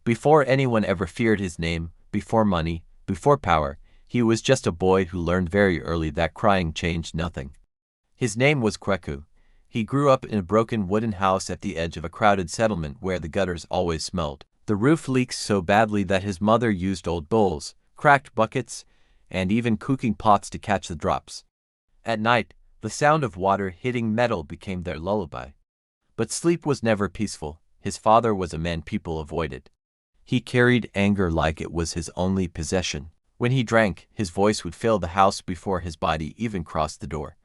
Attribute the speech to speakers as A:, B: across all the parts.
A: Before anyone ever feared his name, before money, before power, he was just a boy who learned very early that crying changed nothing. His name was Kweku. He grew up in a broken wooden house at the edge of a crowded settlement where the gutters always smelled. The roof leaked so badly that his mother used old bowls, cracked buckets, and even cooking pots to catch the drops. At night, the sound of water hitting metal became their lullaby. But sleep was never peaceful. His father was a man people avoided. He carried anger like it was his only possession. When he drank, his voice would fill the house before his body even crossed the door.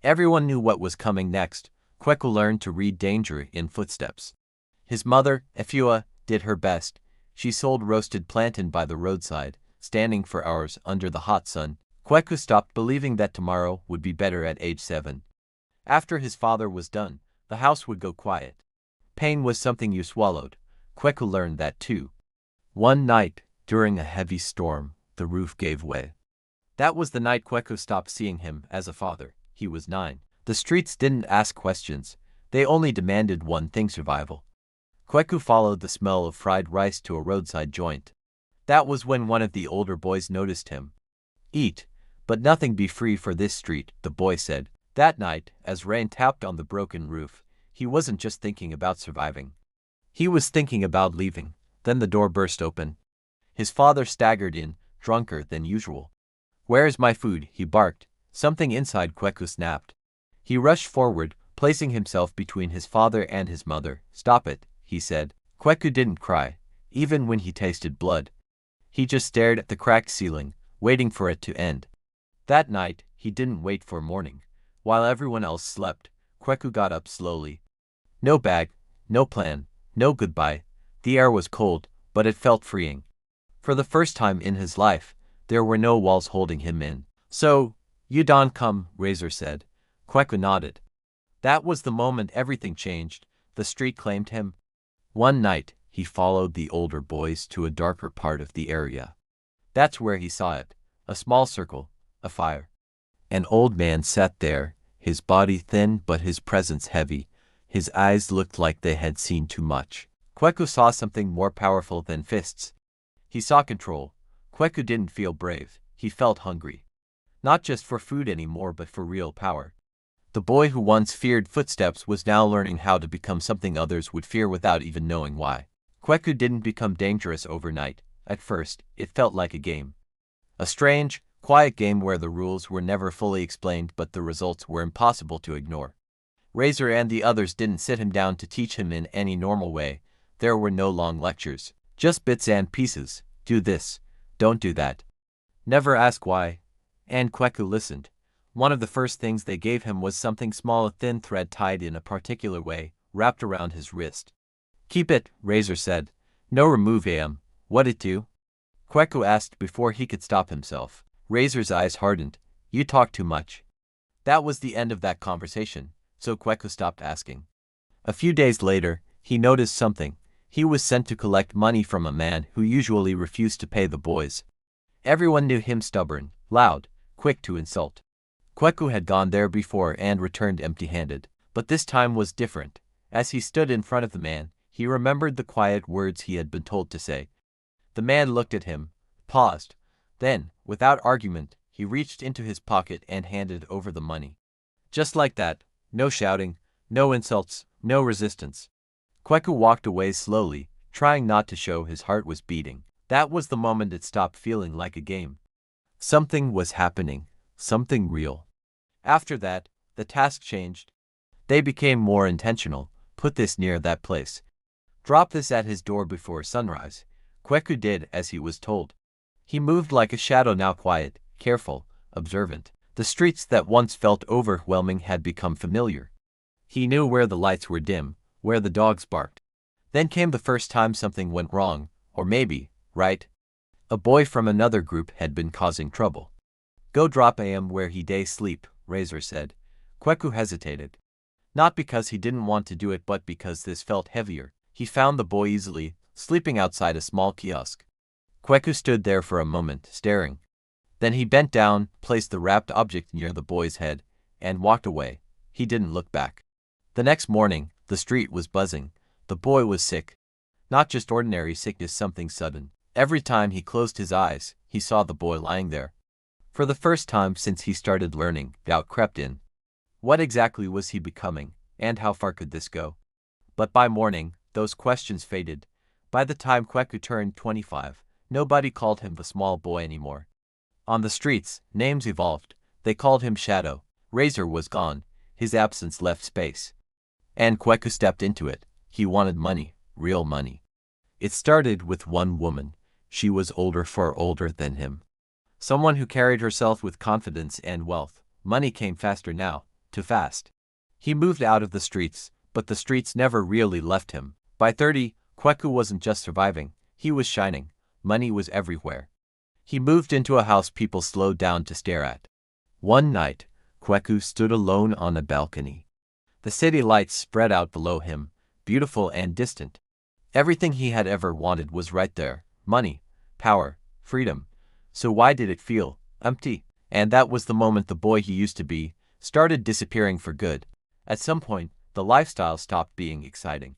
A: Everyone knew what was coming next. Kweku learned to read danger in footsteps. His mother, Efua, did her best. She sold roasted plantain by the roadside, standing for hours under the hot sun. Kweku stopped believing that tomorrow would be better at age 7. After his father was done, the house would go quiet. Pain was something you swallowed. Kweku learned that too. One night, during a heavy storm, the roof gave way. That was the night Kweku stopped seeing him as a father. He was 9. The streets didn't ask questions. They only demanded one thing: survival. Kweku followed the smell of fried rice to a roadside joint. That was when one of the older boys noticed him. "Eat, but nothing be free for this street," the boy said. That night, as rain tapped on the broken roof, he wasn't just thinking about surviving. He was thinking about leaving. Then the door burst open. His father staggered in, drunker than usual. "Where's my food?" he barked. Something inside Kweku snapped. He rushed forward, placing himself between his father and his mother. "Stop it," he said. Kweku didn't cry, even when he tasted blood. He just stared at the cracked ceiling, waiting for it to end. That night, he didn't wait for morning. While everyone else slept, Kweku got up slowly. No bag, no plan, no goodbye. The air was cold, but it felt freeing. For the first time in his life, there were no walls holding him in. "So, you don't come," Razor said. Kweku nodded. That was the moment everything changed. The street claimed him. One night, he followed the older boys to a darker part of the area. That's where he saw it. A small circle, a fire. An old man sat there, his body thin but his presence heavy. His eyes looked like they had seen too much. Kweku saw something more powerful than fists. He saw control. Kweku didn't feel brave. He felt hungry. Not just for food anymore, but for real power. The boy who once feared footsteps was now learning how to become something others would fear without even knowing why. Kweku didn't become dangerous overnight. At first, it felt like a game. A strange, quiet game where the rules were never fully explained but the results were impossible to ignore. Razor and the others didn't sit him down to teach him in any normal way. There were no long lectures, just bits and pieces. Do this, don't do that. Never ask why. And Kweku listened. One of the first things they gave him was something small, a thin thread tied in a particular way, wrapped around his wrist. "Keep it," Razor said. "No remove am. What it do?" Kweku asked before he could stop himself. Razor's eyes hardened. "You talk too much." That was the end of that conversation, so Kweku stopped asking. A few days later, he noticed something. He was sent to collect money from a man who usually refused to pay the boys. Everyone knew him: stubborn, loud, quick to insult. Kweku had gone there before and returned empty-handed, but this time was different. As he stood in front of the man, he remembered the quiet words he had been told to say. The man looked at him, paused. Then, without argument, he reached into his pocket and handed over the money. Just like that, no shouting, no insults, no resistance. Kweku walked away slowly, trying not to show his heart was beating. That was the moment it stopped feeling like a game. Something was happening, something real. After that, the task changed. They became more intentional. Put this near that place. Drop this at his door before sunrise. Kweku did as he was told. He moved like a shadow, now quiet, careful, observant. The streets that once felt overwhelming had become familiar. He knew where the lights were dim, where the dogs barked. Then came the first time something went wrong, or maybe, right. A boy from another group had been causing trouble. "Go drop am where he day sleep," Razor said. Kweku hesitated. Not because he didn't want to do it, but because this felt heavier. He found the boy easily, sleeping outside a small kiosk. Kweku stood there for a moment, staring. Then he bent down, placed the wrapped object near the boy's head, and walked away. He didn't look back. The next morning, the street was buzzing. The boy was sick. Not just ordinary sickness, something sudden. Every time he closed his eyes, he saw the boy lying there. For the first time since he started learning, doubt crept in. What exactly was he becoming, and how far could this go? But by morning, those questions faded. By the time Kweku turned 25, nobody called him the small boy anymore. On the streets, names evolved. They called him Shadow. Razor was gone. His absence left space. And Kweku stepped into it. He wanted money, real money. It started with one woman. She was far older than him. Someone who carried herself with confidence and wealth. Money came faster now, too fast. He moved out of the streets, but the streets never really left him. By 30, Kweku wasn't just surviving, he was shining. Money was everywhere. He moved into a house people slowed down to stare at. One night, Kweku stood alone on a balcony. The city lights spread out below him, beautiful and distant. Everything he had ever wanted was right there: money, power, freedom. So why did it feel empty? And that was the moment the boy he used to be started disappearing for good. At some point, the lifestyle stopped being exciting.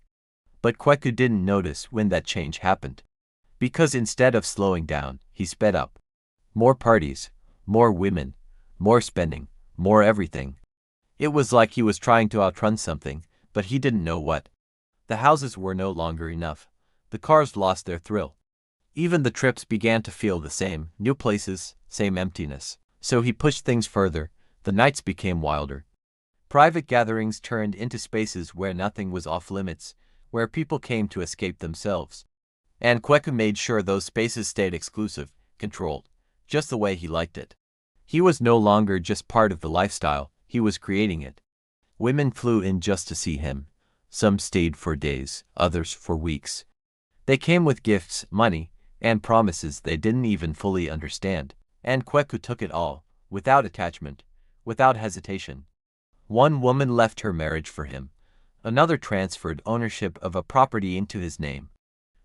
A: But Kweku didn't notice when that change happened. Because instead of slowing down, he sped up. More parties, more women, more spending, more everything. It was like he was trying to outrun something, but he didn't know what. The houses were no longer enough. The cars lost their thrill. Even the trips began to feel the same: new places, same emptiness. So he pushed things further. The nights became wilder. Private gatherings turned into spaces where nothing was off limits, where people came to escape themselves. And Kweku made sure those spaces stayed exclusive, controlled, just the way he liked it. He was no longer just part of the lifestyle, he was creating it. Women flew in just to see him. Some stayed for days, others for weeks. They came with gifts, money, and promises they didn't even fully understand. And Kweku took it all, without attachment, without hesitation. One woman left her marriage for him. Another transferred ownership of a property into his name.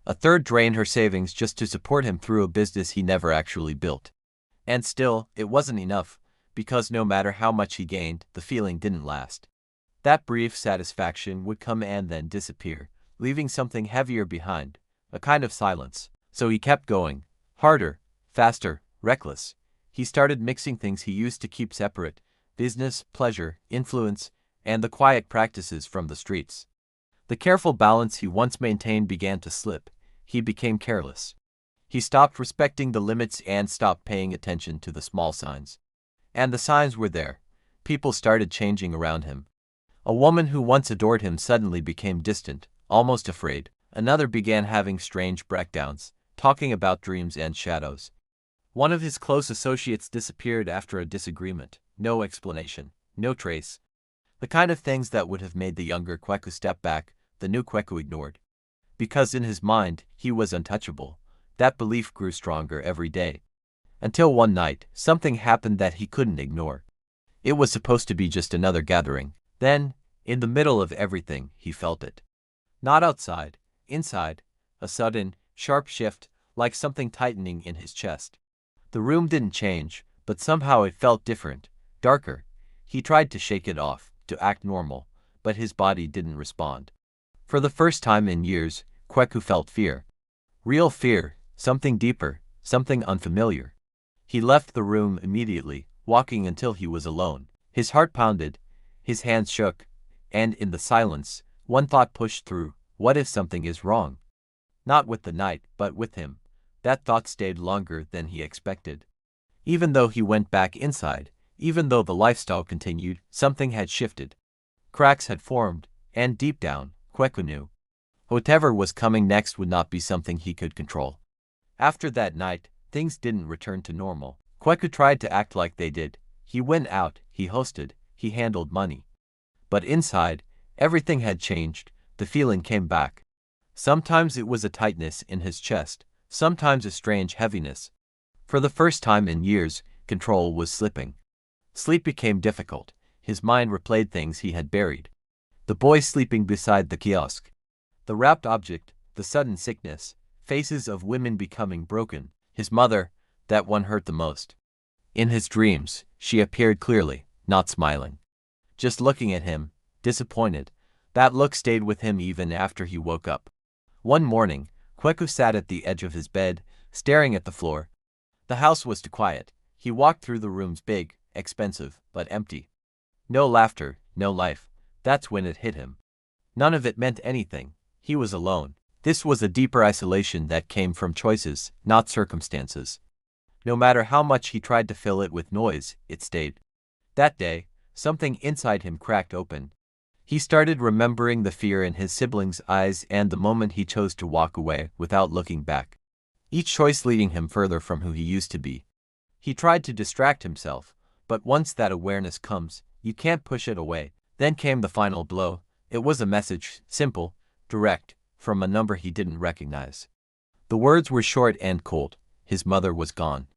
A: A third drained her savings just to support him through a business he never actually built. And still, it wasn't enough, because no matter how much he gained, the feeling didn't last. That brief satisfaction would come and then disappear, leaving something heavier behind, a kind of silence. So he kept going, harder, faster, reckless. He started mixing things he used to keep separate: business, pleasure, influence, and the quiet practices from the streets. The careful balance he once maintained began to slip. He became careless. He stopped respecting the limits and stopped paying attention to the small signs. And the signs were there. People started changing around him. A woman who once adored him suddenly became distant, almost afraid. Another began having strange breakdowns, talking about dreams and shadows. One of his close associates disappeared after a disagreement. No explanation, no trace. The kind of things that would have made the younger Kweku step back, the new Kweku ignored. Because in his mind, he was untouchable. That belief grew stronger every day. Until one night, something happened that he couldn't ignore. It was supposed to be just another gathering. Then, in the middle of everything, he felt it. Not outside, inside, a sudden, sharp shift, like something tightening in his chest. The room didn't change, but somehow it felt different, darker. He tried to shake it off, to act normal, but his body didn't respond. For the first time in years, Kweku felt fear. Real fear, something deeper, something unfamiliar. He left the room immediately, walking until he was alone. His heart pounded, his hands shook, and in the silence, one thought pushed through: what if something is wrong? Not with the night, but with him. That thought stayed longer than he expected. Even though he went back inside, even though the lifestyle continued, something had shifted. Cracks had formed, and deep down, Kweku knew whatever was coming next would not be something he could control. After that night, things didn't return to normal. Kweku tried to act like they did. He went out, he hosted, he handled money. But inside, everything had changed. The feeling came back. Sometimes it was a tightness in his chest, sometimes a strange heaviness. For the first time in years, control was slipping. Sleep became difficult. His mind replayed things he had buried. The boy sleeping beside the kiosk. The wrapped object, the sudden sickness, faces of women becoming broken. His mother, that one hurt the most. In his dreams, she appeared clearly, not smiling. Just looking at him, disappointed. That look stayed with him even after he woke up. One morning, Kweku sat at the edge of his bed, staring at the floor. The house was too quiet. He walked through the rooms, big, expensive, but empty. No laughter, no life. That's when it hit him. None of it meant anything. He was alone. This was a deeper isolation that came from choices, not circumstances. No matter how much he tried to fill it with noise, it stayed. That day, something inside him cracked open. He started remembering the fear in his siblings' eyes and the moment he chose to walk away without looking back. Each choice leading him further from who he used to be. He tried to distract himself, but once that awareness comes, you can't push it away. Then came the final blow. It was a message, simple, direct, from a number he didn't recognize. The words were short and cold. His mother was gone.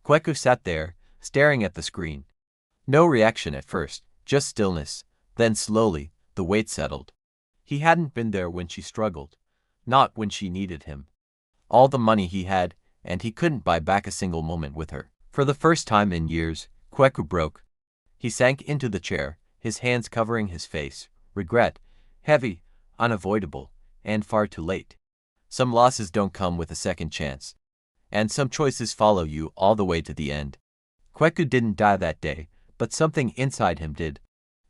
A: Kweku sat there, staring at the screen. No reaction at first, just stillness. Then slowly, the weight settled. He hadn't been there when she struggled. Not when she needed him. All the money he had, and he couldn't buy back a single moment with her. For the first time in years, Kweku broke. He sank into the chair, his hands covering his face. Regret. Heavy, unavoidable, and far too late. Some losses don't come with a second chance. And some choices follow you all the way to the end. Kweku didn't die that day, but something inside him did.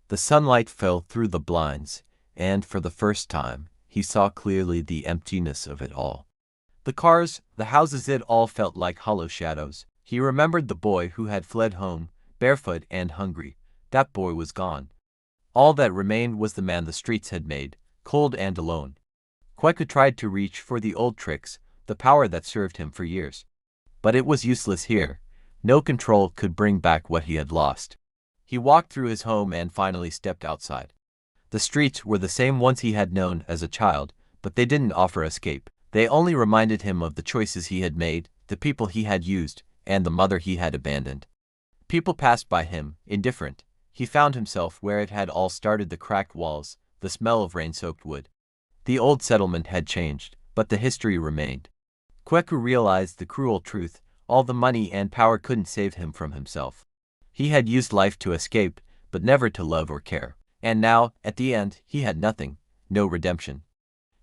A: The sunlight fell through the blinds, and for the first time, he saw clearly the emptiness of it all. The cars, the houses, it all felt like hollow shadows. He remembered the boy who had fled home, barefoot and hungry. That boy was gone. All that remained was the man the streets had made, cold and alone. Kweku tried to reach for the old tricks, the power that served him for years. But it was useless here. No control could bring back what he had lost. He walked through his home and finally stepped outside. The streets were the same ones he had known as a child, but they didn't offer escape. They only reminded him of the choices he had made, the people he had used, and the mother he had abandoned. People passed by him, indifferent. He found himself where it had all started, the cracked walls, the smell of rain-soaked wood. The old settlement had changed, but the history remained. Kweku realized the cruel truth: all the money and power couldn't save him from himself. He had used life to escape, but never to love or care. And now, at the end, he had nothing, no redemption.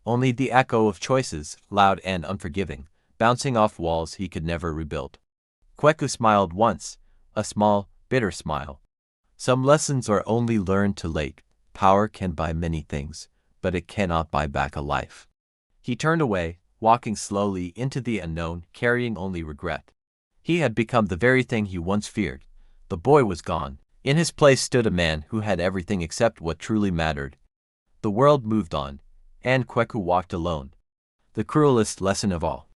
A: Only the echo of choices, loud and unforgiving, bouncing off walls he could never rebuild. Kweku smiled once, a small, bitter smile. Some lessons are only learned too late. Power can buy many things, but it cannot buy back a life. He turned away, walking slowly into the unknown, carrying only regret. He had become the very thing he once feared. The boy was gone. In his place stood a man who had everything except what truly mattered. The world moved on, and Kweku walked alone. The cruelest lesson of all.